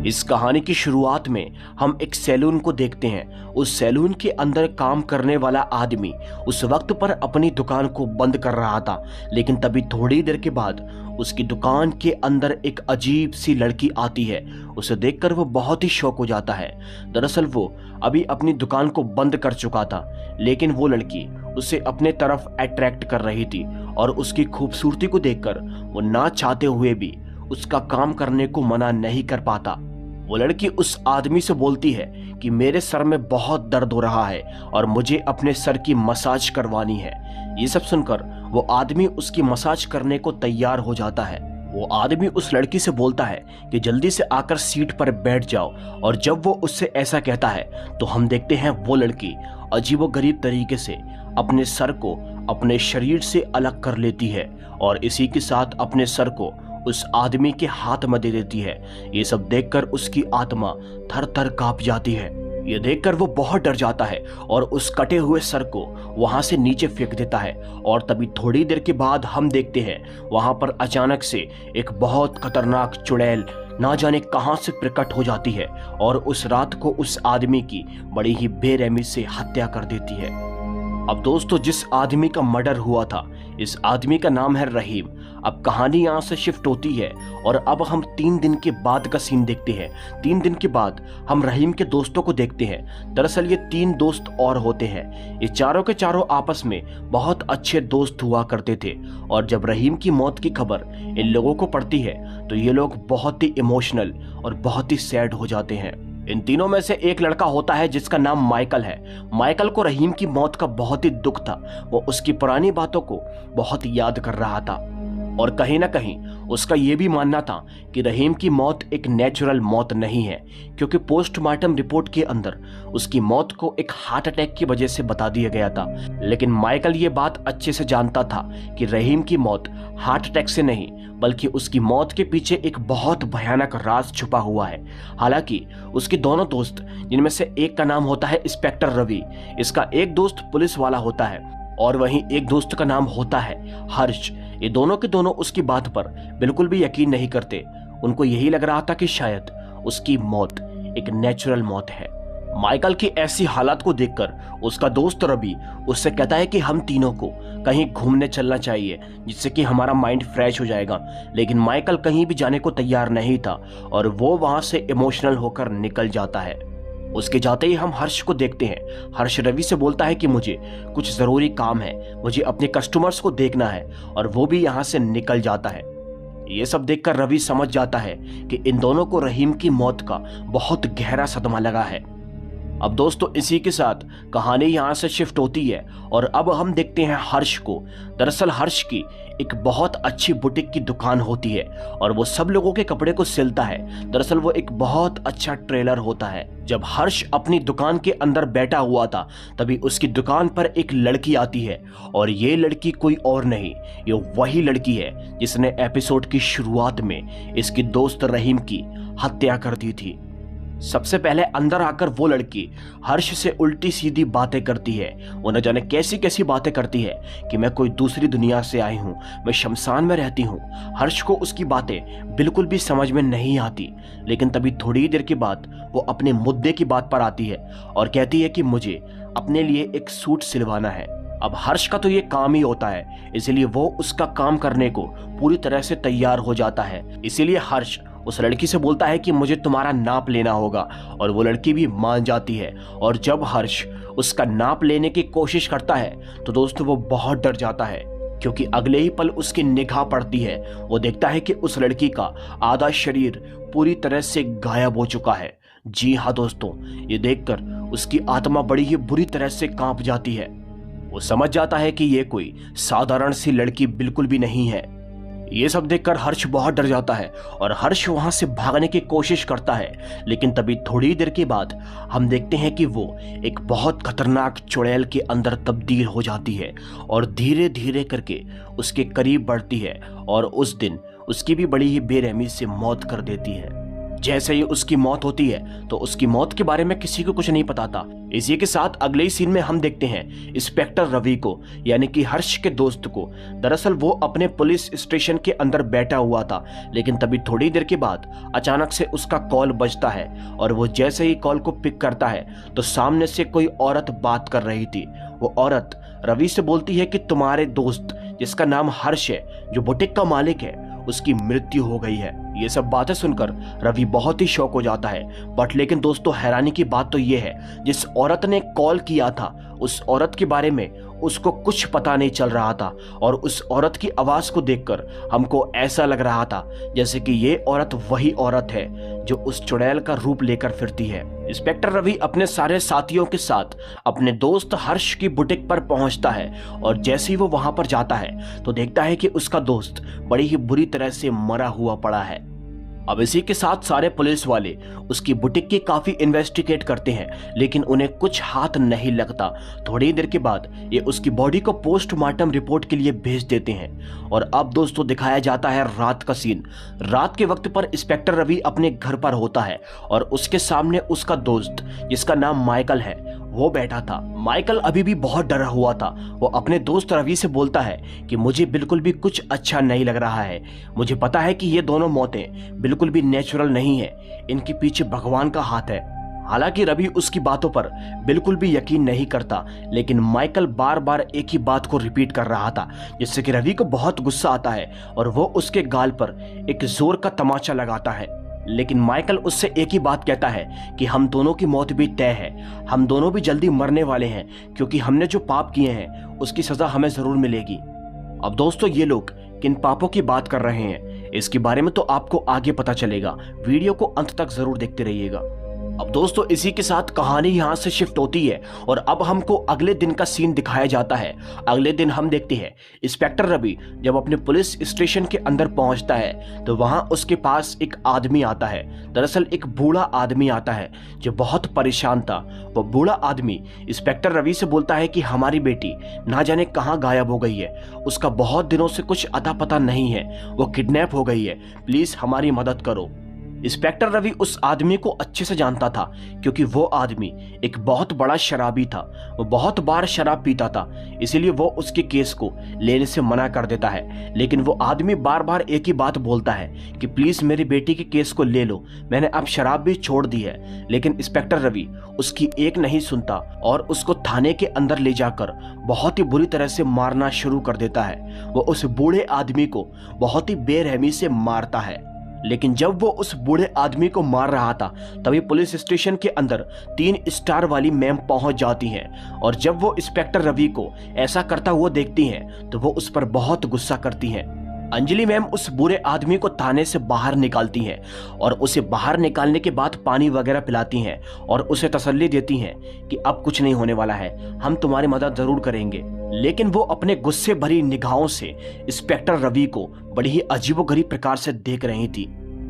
इस कहानी की शुरुआत में हम एक सैलून को देखते हैं। उस सैलून के अंदर काम करने वाला आदमी उस वक्त पर अपनी दुकान को बंद कर रहा था, लेकिन तभी थोड़ी देर के बाद उसकी दुकान के अंदर एक अजीब सी लड़की आती है। उसे देखकर वो बहुत ही शॉक हो जाता है। दरअसल वो अभी अपनी दुकान को बंद कर चुका था, लेकिन वो लड़की उसे अपने तरफ अट्रैक्ट कर रही थी और उसकी खूबसूरती को देखकर वो ना चाहते हुए भी उसका काम करने को मना नहीं कर पाता। वो लड़की उस आदमी से बोलती है कि मेरे सर में बहुत दर्द हो रहा है और मुझे अपने सर की मसाज करवानी है। ये सब सुनकर वो आदमी उसकी मसाज करने को तैयार हो जाता है। वो आदमी उस लड़की से बोलता है कि जल्दी से आकर सीट पर बैठ जाओ, और जब वो उससे ऐसा कहता है तो हम देखते हैं वो लड़की अजीबोगरीब तरीके से अपने सर को अपने शरीर से अलग कर लेती है और इसी के साथ अपने सर को उस आदमी के हाथ में दे देती है। ये सब देखकर उसकी आत्मा थर थर कांप जाती है। ये देखकर वो बहुत डर जाता है और उस कटे हुए सर को वहां से नीचे फेंक देता है। और तभी थोड़ी देर के बाद हम देखते हैं वहां पर अचानक से एक बहुत खतरनाक चुड़ैल ना जाने कहां से प्रकट हो जाती है और उस रात को उस आदमी की बड़ी ही बेरहमी से हत्या कर देती है। अब दोस्तों, जिस आदमी का मर्डर हुआ था, इस आदमी का नाम है रहीम। अब कहानी यहाँ से शिफ्ट होती है और अब हम 3 दिन के बाद का सीन देखते हैं। 3 दिन के बाद हम रहीम के दोस्तों को देखते हैं। दरअसल ये 3 दोस्त और होते हैं। ये चारों के चारों आपस में बहुत अच्छे दोस्त हुआ करते थे, और जब रहीम की मौत की खबर इन लोगों को पड़ती है तो ये लोग बहुत ही इमोशनल और बहुत ही सैड हो जाते हैं। इन तीनों में से एक लड़का होता है जिसका नाम माइकल है। माइकल को रहीम की मौत का बहुत ही दुख था। वो उसकी पुरानी बातों को बहुत याद कर रहा था और कहीं ना कहीं उसका ये भी मानना था कि रहीम की मौत एक नेचुरल मौत नहीं है, क्योंकि पोस्टमार्टम रिपोर्ट के अंदर उसकी मौत को एक हार्ट अटैक की वजह से बता दिया गया था। लेकिन माइकल ये बात अच्छे से जानता था कि रहीम की मौत हार्ट अटैक से नहीं, बल्कि उसकी मौत के पीछे एक बहुत भयानक राज छुपा हुआ है। हालांकि उसके दोनों दोस्त, जिनमें से एक का नाम होता है इंस्पेक्टर रवि, इसका एक दोस्त पुलिस वाला होता है और वहीं एक दोस्त का नाम होता है हर्ष, ये दोनों के दोनों उसकी बात पर बिल्कुल भी यकीन नहीं करते। उनको यही लग रहा था कि शायद उसकी मौत एक नेचुरल मौत है। माइकल की ऐसी हालत को देखकर उसका दोस्त रवि उससे कहता है कि हम तीनों को कहीं घूमने चलना चाहिए, जिससे कि हमारा माइंड फ्रेश हो जाएगा। लेकिन माइकल कहीं भी जाने को तैयार नहीं था और वो वहां से इमोशनल होकर निकल जाता है। उसके जाते ही हम हर्ष को देखते हैं। हर्ष रवि से बोलता है कि मुझे कुछ जरूरी काम है, मुझे अपने कस्टमर्स को देखना है, और वो भी यहाँ से निकल जाता है। ये सब देखकर रवि समझ जाता है कि इन दोनों को रहीम की मौत का बहुत गहरा सदमा लगा है। अब दोस्तों, इसी के साथ कहानी यहाँ से शिफ्ट होती है और अब हम देखते हैं हर्ष को। दरअसल हर्ष की एक बहुत अच्छी बुटीक की दुकान होती है और वो सब लोगों के कपड़े को सिलता है। दरअसल वो एक बहुत अच्छा ट्रेलर होता है। जब हर्ष अपनी दुकान के अंदर बैठा हुआ था, तभी उसकी दुकान पर एक लड़की आती है, और ये लड़की कोई और नहीं, ये वही लड़की है जिसने एपिसोड की शुरुआत में इसकी दोस्त रहीम की हत्या कर दी थी। सबसे पहले अंदर आकर वो लड़की हर्ष से उल्टी सीधी बातें करती है। वो न जाने कैसी कैसी बातें करती है कि मैं कोई दूसरी दुनिया से आई हूँ, मैं शमशान में रहती हूँ। हर्ष को उसकी बातें बिल्कुल भी समझ में नहीं आती। लेकिन तभी थोड़ी देर के बाद वो अपने मुद्दे की बात पर आती है और कहती है कि मुझे अपने लिए एक सूट सिलवाना है। अब हर्ष का तो ये काम ही होता है, इसीलिए वो उसका काम करने को पूरी तरह से तैयार हो जाता है। इसीलिए हर्ष उस लड़की से बोलता है कि मुझे तुम्हारा नाप लेना होगा, और वो लड़की भी मान जाती है। और जब हर्ष उसका नाप लेने की कोशिश करता है तो दोस्तों वो बहुत डर जाता है, क्योंकि अगले ही पल उसकी निगाह पड़ती है। वो देखता है कि उस लड़की का आधा शरीर पूरी तरह से गायब हो चुका है। जी हाँ दोस्तों, ये देखकर उसकी आत्मा बड़ी ही बुरी तरह से कांप जाती है। वो समझ जाता है कि ये कोई साधारण सी लड़की बिल्कुल भी नहीं है। ये सब देखकर हर्ष बहुत डर जाता है और हर्ष वहां से भागने की कोशिश करता है। लेकिन तभी थोड़ी देर के बाद हम देखते हैं कि वो एक बहुत खतरनाक चुड़ैल के अंदर तब्दील हो जाती है और धीरे धीरे करके उसके करीब बढ़ती है और उस दिन उसकी भी बड़ी ही बेरहमी से मौत कर देती है। जैसे ही उसकी मौत होती है तो उसकी मौत के बारे में किसी को कुछ नहीं पता था। इसी के साथ अगले ही सीन में हम देखते हैं इंस्पेक्टर रवि को, यानी कि हर्ष के दोस्त को। दरअसल वो अपने पुलिस स्टेशन के अंदर बैठा हुआ था, लेकिन तभी थोड़ी देर के बाद अचानक से उसका कॉल बजता है और वो जैसे ही कॉल को पिक करता है तो सामने से कोई औरत बात कर रही थी। वो औरत रवि से बोलती है कि तुम्हारे दोस्त जिसका नाम हर्ष है, जो बुटीक का मालिक है, उसकी मृत्यु हो गई है। ये सब बातें सुनकर रवि बहुत ही शॉक हो जाता है। बट लेकिन दोस्तों, हैरानी की बात तो ये है, जिस औरत ने कॉल किया था उस औरत के बारे में उसको कुछ पता नहीं चल रहा था। और उस औरत की आवाज को देखकर हमको ऐसा लग रहा था जैसे कि ये औरत वही औरत है जो उस चुड़ैल का रूप लेकर फिरती है। इंस्पेक्टर रवि अपने सारे साथियों के साथ अपने दोस्त हर्ष की बुटीक पर पहुंचता है और जैसे ही वो वहां पर जाता है तो देखता है कि उसका दोस्त बड़ी ही बुरी तरह से मरा हुआ पड़ा है। अब इसी के साथ सारे पुलिस वाले उसकी बुटीक की काफी इन्वेस्टिगेट करते हैं, लेकिन उन्हें कुछ हाथ नहीं लगता। थोड़ी देर के बाद ये उसकी बॉडी को पोस्टमार्टम रिपोर्ट के लिए भेज देते हैं। और अब दोस्तों दिखाया जाता है रात का सीन। रात के वक्त पर इंस्पेक्टर रवि अपने घर पर होता है और उसके सामने उसका दोस्त जिसका नाम माइकल है वो बैठा था। माइकल अभी भी बहुत डरा हुआ था। वो अपने दोस्त रवि से बोलता है कि मुझे बिल्कुल भी कुछ अच्छा नहीं लग रहा है। मुझे पता है कि ये दोनों मौतें बिल्कुल भी नेचुरल नहीं है, इनके पीछे भगवान का हाथ है। हालांकि रवि उसकी बातों पर बिल्कुल भी यकीन नहीं करता, लेकिन माइकल बार बार एक ही बात को रिपीट कर रहा था, जिससे कि रवि को बहुत गुस्सा आता है और वो उसके गाल पर एक जोर का तमाचा लगाता है। लेकिन माइकल उससे एक ही बात कहता है कि हम दोनों की मौत भी तय है, हम दोनों भी जल्दी मरने वाले हैं, क्योंकि हमने जो पाप किए हैं उसकी सजा हमें जरूर मिलेगी। अब दोस्तों, ये लोग किन पापों की बात कर रहे हैं इसके बारे में तो आपको आगे पता चलेगा। वीडियो को अंत तक जरूर देखते रहिएगा। अब दोस्तों, इसी के साथ कहानी यहाँ से शिफ्ट होती है और अब हमको अगले दिन का सीन दिखाया जाता है। अगले दिन हम देखते हैं इंस्पेक्टर रवि जब अपने पुलिस स्टेशन के अंदर पहुंचता है तो वहां उसके पास एक आदमी आता है। दरअसल एक बूढ़ा आदमी आता है जो बहुत परेशान था। वो बूढ़ा आदमी इंस्पेक्टर रवि से बोलता है कि हमारी बेटी ना जाने कहाँ गायब हो गई है, उसका बहुत दिनों से कुछ अता पता नहीं है, वो किडनैप हो गई है, प्लीज हमारी मदद करो। इंस्पेक्टर रवि उस आदमी को अच्छे से जानता था, क्योंकि वो आदमी एक बहुत बड़ा शराबी था। वो बहुत बार शराब पीता था, इसीलिए वो उसके केस को लेने से मना कर देता है। लेकिन वो आदमी बार बार एक ही बात बोलता है कि प्लीज मेरी बेटी के केस को ले लो, मैंने अब शराब भी छोड़ दी है। लेकिन इंस्पेक्टर रवि उसकी एक नहीं सुनता और उसको थाने के अंदर ले जाकर बहुत ही बुरी तरह से मारना शुरू कर देता है। वो उस बूढ़े आदमी को बहुत ही बेरहमी से मारता है। लेकिन जब वो उस बूढ़े आदमी को मार रहा था तभी पुलिस स्टेशन के अंदर 3 स्टार वाली मैम पहुंच जाती हैं और जब वो इंस्पेक्टर रवि को ऐसा करता हुआ देखती हैं तो वो उस पर बहुत गुस्सा करती हैं। अंजलि मैम उस बुरे आदमी को थाने से बाहर निकालती हैं और उसे बाहर निकालने के बाद पानी वगैरह पिलाती हैं और उसे तसल्ली देती हैं कि अब कुछ नहीं होने वाला है, हम तुम्हारी मदद जरूर करेंगे। लेकिन वो अपने गुस्से भरी निगाहों से इंस्पेक्टर रवि को बड़ी ही अजीबोगरीब प्रकार से देख रही थी।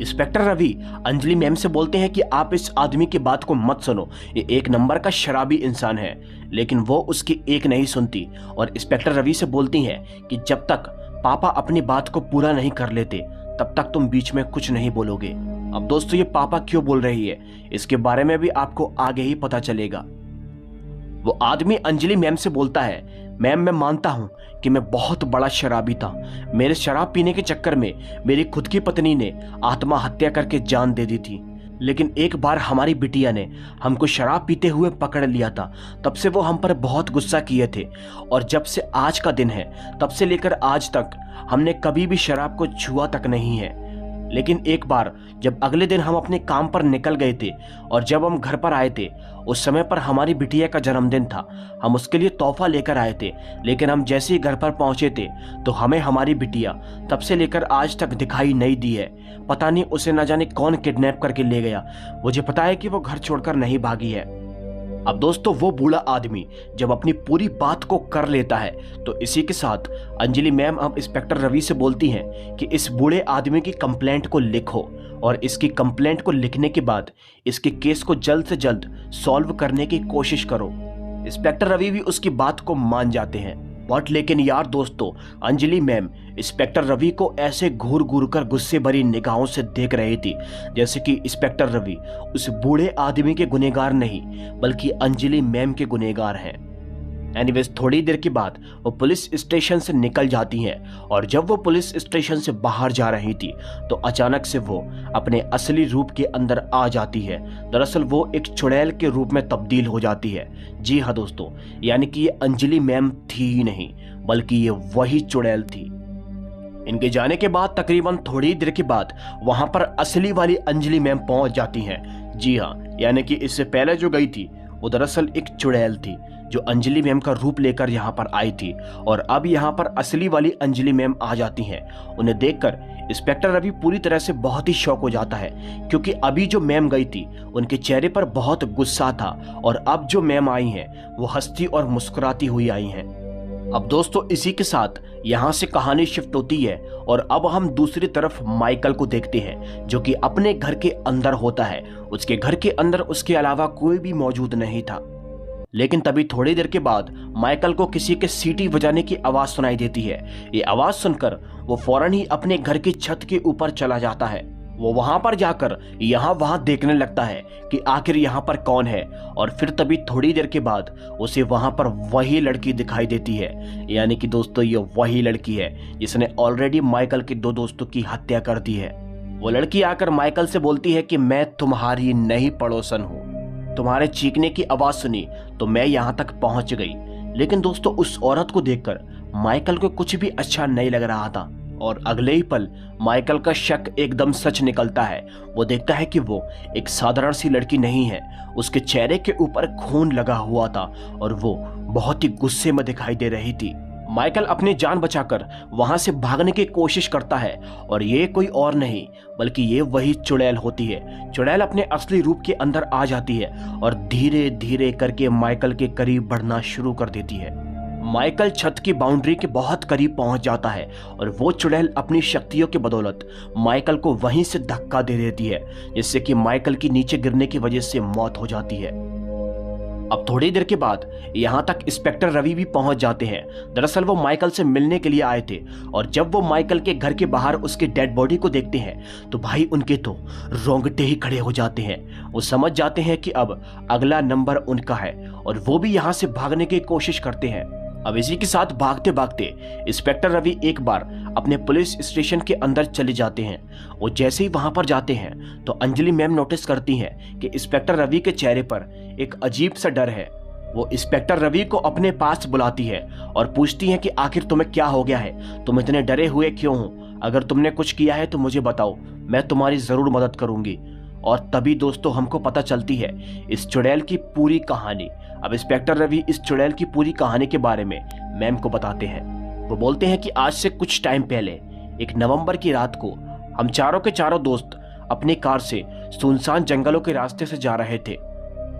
इंस्पेक्टर रवि अंजलि मैम से बोलते हैं कि आप इस आदमी की बात को मत सुनो, ये एक नंबर का शराबी इंसान है। लेकिन वो उसकी एक नहीं सुनती और इंस्पेक्टर रवि से बोलती हैं कि जब तक पापा अपनी बात को पूरा नहीं कर लेते तब तक तुम बीच में कुछ नहीं बोलोगे। अब दोस्तों, ये पापा क्यों बोल रही है इसके बारे में भी आपको आगे ही पता चलेगा। वो आदमी अंजलि मैम से बोलता है, मैम मैं मानता हूं कि मैं बहुत बड़ा शराबी था, मेरे शराब पीने के चक्कर में मेरी खुद की पत्नी ने आत्महत्या करके जान दे दी थी। लेकिन एक बार हमारी बिटिया ने हमको शराब पीते हुए पकड़ लिया था, तब से वो हम पर बहुत गुस्सा किए थे और जब से आज का दिन है तब से लेकर आज तक हमने कभी भी शराब को छुआ तक नहीं है। लेकिन एक बार जब अगले दिन हम अपने काम पर निकल गए थे और जब हम घर पर आए थे उस समय पर हमारी बिटिया का जन्मदिन था, हम उसके लिए तोहफा लेकर आए थे। लेकिन हम जैसे ही घर पर पहुंचे थे तो हमें हमारी बिटिया तब से लेकर आज तक दिखाई नहीं दी है। पता नहीं उसे न जाने कौन किडनैप करके ले गया, मुझे पता है कि वो घर छोड़कर नहीं भागी है। अब दोस्तों, वो बूढ़ा आदमी जब अपनी पूरी बात को कर लेता है तो इसी के साथ अंजलि मैम अब इंस्पेक्टर रवि से बोलती हैं कि इस बूढ़े आदमी की कंप्लेंट को लिखो और इसकी कंप्लेंट को लिखने के बाद इसके केस को जल्द से जल्द सॉल्व करने की कोशिश करो। इंस्पेक्टर रवि भी उसकी बात को मान जाते हैं। बट लेकिन यार दोस्तों, अंजलि मैम इंस्पेक्टर रवि को ऐसे घूर घूर कर गुस्से भरी निगाहों से देख रही थी जैसे कि इंस्पेक्टर रवि उस बूढ़े आदमी के गुनहगार नहीं बल्कि अंजलि मैम के गुनहगार हैं। एनीवेज थोड़ी देर के बाद वो पुलिस स्टेशन से निकल जाती हैं और जब वो पुलिस स्टेशन से बाहर जा रही थी तो अचानक से वो अपने असली रूप के अंदर आ जाती है। दरअसल वो एक चुड़ैल के रूप में तब्दील हो जाती है। जी हाँ दोस्तों, यानी कि ये अंजलि मैम थी ही नहीं बल्कि ये वही चुड़ैल थी। इनके जाने के बाद तकरीबन थोड़ी देर के बाद वहां पर असली वाली अंजलि मैम पहुंच जाती हैं। जी हाँ, यानी कि इससे पहले जो गई थी वो दरअसल एक चुड़ैल थी जो अंजलि मैम का रूप लेकर यहाँ पर आई थी और अब यहाँ पर असली वाली अंजलि मैम आ जाती हैं। उन्हें देखकर इंस्पेक्टर रवि पूरी तरह से बहुत ही शॉक हो जाता है क्योंकि अभी जो मैम गई थी उनके चेहरे पर बहुत गुस्सा था और अब जो मैम आई हैं वो हंसती और मुस्कुराती हुई आई हैं। अब दोस्तों इसी के साथ यहाँ से कहानी शिफ्ट होती है और अब हम दूसरी तरफ माइकल को देखते हैं जो कि अपने घर के अंदर होता है। उसके घर के अंदर उसके अलावा कोई भी मौजूद नहीं था। लेकिन तभी थोड़ी देर के बाद माइकल को किसी के सीटी बजाने की आवाज सुनाई देती है। ये आवाज सुनकर वो फौरन ही अपने घर की छत के ऊपर चला जाता है। वो वहां पर जाकर यहाँ वहां देखने लगता है कि आखिर यहाँ पर कौन है और फिर तभी थोड़ी देर के बाद उसे वहां पर वही लड़की दिखाई देती है। यानी कि दोस्तों ये वही लड़की है जिसने ऑलरेडी माइकल के दो दोस्तों की हत्या कर दी है। वो लड़की आकर माइकल से बोलती है कि मैं तुम्हारी नई पड़ोसन हूँ, तुम्हारे चीखने की आवाज सुनी तो मैं यहाँ तक पहुंच गई। लेकिन दोस्तों उस औरत को देखकर माइकल को कुछ भी अच्छा नहीं लग रहा था और अगले ही पल माइकल का शक एकदम सच निकलता है। वो देखता है कि वो एक साधारण सी लड़की नहीं है, उसके चेहरे के ऊपर खून लगा हुआ था और वो बहुत ही गुस्से में दिखाई दे रही थी। माइकल अपनी जान बचाकर वहां से भागने की कोशिश करता है और ये कोई और नहीं बल्कि ये वही चुड़ैल होती है। चुड़ैल अपने असली रूप के अंदर आ जाती है और धीरे धीरे करके माइकल के करीब बढ़ना शुरू कर देती है। माइकल छत की बाउंड्री के बहुत करीब पहुंच जाता है और वो चुड़ैल अपनी शक्तियों की बदौलत माइकल को वहीं से धक्का दे देती है जिससे कि माइकल की नीचे गिरने की वजह से मौत हो जाती है। अब थोड़ी देर के बाद यहाँ तक इंस्पेक्टर रवि भी पहुंच जाते हैं। दरअसल वो माइकल से मिलने के लिए आए थे और जब वो माइकल के घर के बाहर उसकी डेड बॉडी को देखते हैं तो भाई उनके तो रोंगटे ही खड़े हो जाते हैं। वो समझ जाते हैं कि अब अगला नंबर उनका है और वो भी यहाँ से भागने की कोशिश करते हैं। अब इसी के साथ भागते भागते इंस्पेक्टर रवि एक बार अपने पुलिस स्टेशन के अंदर चले जाते हैं। वो जैसे ही वहां पर जाते हैं तो अंजलि मैम नोटिस करती हैं कि इंस्पेक्टर रवि के चेहरे पर एक अजीब सा डर है। वो इंस्पेक्टर रवि को अपने पास बुलाती है और पूछती है कि आखिर तुम्हें क्या हो गया है, तुम इतने डरे हुए क्यों हो? अगर तुमने कुछ किया है तो मुझे बताओ, मैं तुम्हारी जरूर मदद करूंगी। और तभी दोस्तों हमको पता चलती है इस चुड़ैल की पूरी कहानी। अब इंस्पेक्टर रवि इस चुड़ैल की पूरी कहानी के बारे में मैम को बताते हैं। वो बोलते हैं कि आज से कुछ टाइम पहले एक नवंबर की रात को हम चारों के चारों दोस्त अपनी कार से सुनसान जंगलों के रास्ते से जा रहे थे।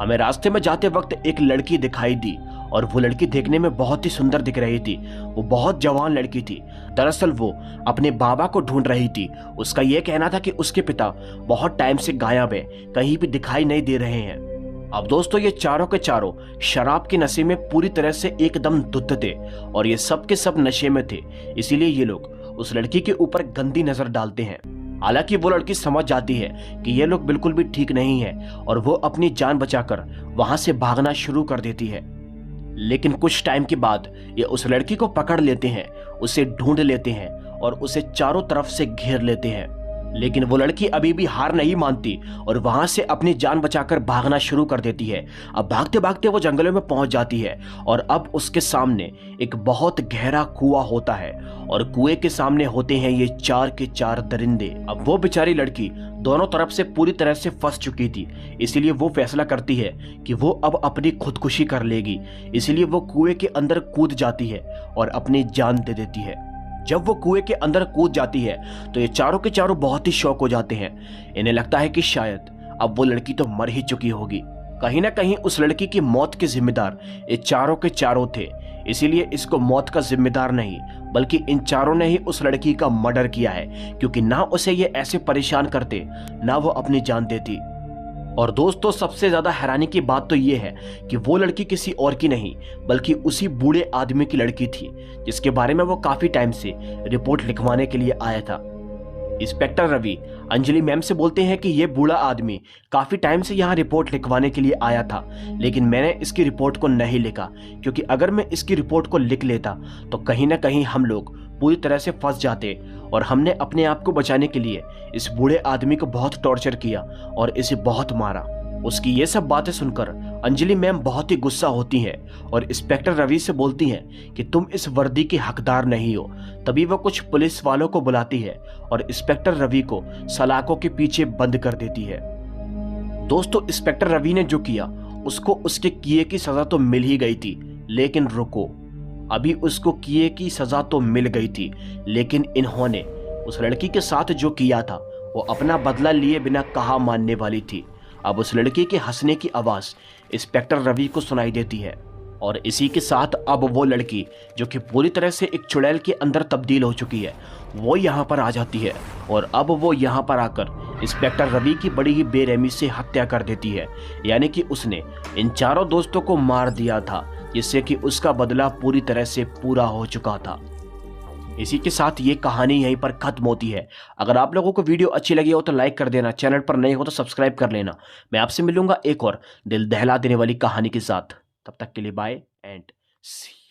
हमें रास्ते में जाते वक्त एक लड़की दिखाई दी और वो लड़की देखने में बहुत ही सुंदर दिख रही थी। वो बहुत जवान लड़की थी। दरअसल वो अपने बाबा को ढूंढ रही थी। उसका ये कहना था कि उसके पिता बहुत टाइम से गायब है, कहीं भी दिखाई नहीं दे रहे हैं। अब दोस्तों ये चारों के चारों शराब के नशे में पूरी तरह से एकदम धुत थे और ये सब के सब नशे में थे, इसीलिए ये लोग उस लड़की के ऊपर गंदी नजर डालते हैं। हालांकि वो लड़की समझ जाती है कि ये लोग बिल्कुल भी ठीक नहीं है और वो अपनी जान बचाकर वहां से भागना शुरू कर देती है। लेकिन कुछ टाइम के बाद ये उस लड़की को पकड़ लेते हैं, उसे ढूंढ लेते हैं और उसे चारों तरफ से घेर लेते हैं। लेकिन वो लड़की अभी भी हार नहीं मानती और वहां से अपनी जान बचाकर भागना शुरू कर देती है। अब भागते भागते वो जंगलों में पहुंच जाती है और अब उसके सामने एक बहुत गहरा कुआं होता है और कुएं के सामने होते हैं ये चार के चार दरिंदे। अब वो बेचारी लड़की दोनों तरफ से पूरी तरह से फंस चुकी थी, इसीलिए वो फैसला करती है कि वो अब अपनी खुदकुशी कर लेगी। इसीलिए वो कुएं के अंदर कूद जाती है और अपनी जान दे देती है। जब वो कुएं के अंदर कूद जाती है तो ये चारों के चारों बहुत ही शॉक हो जाते हैं। इन्हें लगता है कि शायद अब वो लड़की तो मर ही चुकी होगी। कहीं ना कहीं उस लड़की की मौत के जिम्मेदार ये चारों के चारों थे, इसीलिए इसको मौत का जिम्मेदार नहीं बल्कि इन चारों ने ही उस लड़की का मर्डर किया है, क्योंकि ना उसे ये ऐसे परेशान करते ना वो अपनी जान देती। और दोस्तों सबसे ज्यादा हैरानी की बात तो ये है कि वो लड़की किसी और की नहीं बल्कि उसी बूढ़े आदमी की लड़की थी जिसके बारे में वो काफी टाइम से रिपोर्ट लिखवाने के लिए आया था। इंस्पेक्टर रवि अंजलि मैम से बोलते हैं कि ये बूढ़ा आदमी काफी टाइम से यहाँ रिपोर्ट लिखवाने के लिए आया था, लेकिन मैंने इसकी रिपोर्ट को नहीं लिखा क्योंकि अगर मैं इसकी रिपोर्ट को लिख लेता तो कहीं ना कहीं हम लोग पूरी तरह से फंस जाते और हमने अपने आप को बचाने के लिए इस बूढ़े आदमी को बहुत टॉर्चर किया और इसे बहुत मारा। उसकी ये सब बातें सुनकर अंजलि मैम बहुत ही गुस्सा होती हैं और इंस्पेक्टर रवि से बोलती हैं कि तुम इस वर्दी के हकदार नहीं हो। तभी वो कुछ पुलिस वालों को बुलाती है और इंस्पेक्टर रवि को सलाखों के पीछे बंद कर देती है। दोस्तों इंस्पेक्टर रवि ने जो किया उसको उसके किए की सजा तो मिल ही गई थी, लेकिन रुको, अभी उसको किए की सजा तो मिल गई थी लेकिन इन्होंने उस लड़की के साथ जो किया था वो अपना बदला लिए बिना कहा मानने वाली थी। अब उस लड़की के हंसने की आवाज इंस्पेक्टर रवि को सुनाई देती है और इसी के साथ अब वो लड़की जो कि पूरी तरह से एक चुड़ैल के अंदर तब्दील हो चुकी है वो यहाँ पर आ जाती है और अब वो यहाँ पर आकर इंस्पेक्टर रवि की बड़ी ही बेरहमी से हत्या कर देती है। यानी कि उसने इन चारों दोस्तों को मार दिया था जिससे कि उसका बदला पूरी तरह से पूरा हो चुका था। इसी के साथ ये कहानी यहीं पर खत्म होती है। अगर आप लोगों को वीडियो अच्छी लगी हो तो लाइक कर देना, चैनल पर नए हो तो सब्सक्राइब कर लेना। मैं आपसे मिलूंगा एक और दिल दहला देने वाली कहानी के साथ। तब तक के लिए बाय एंड सी।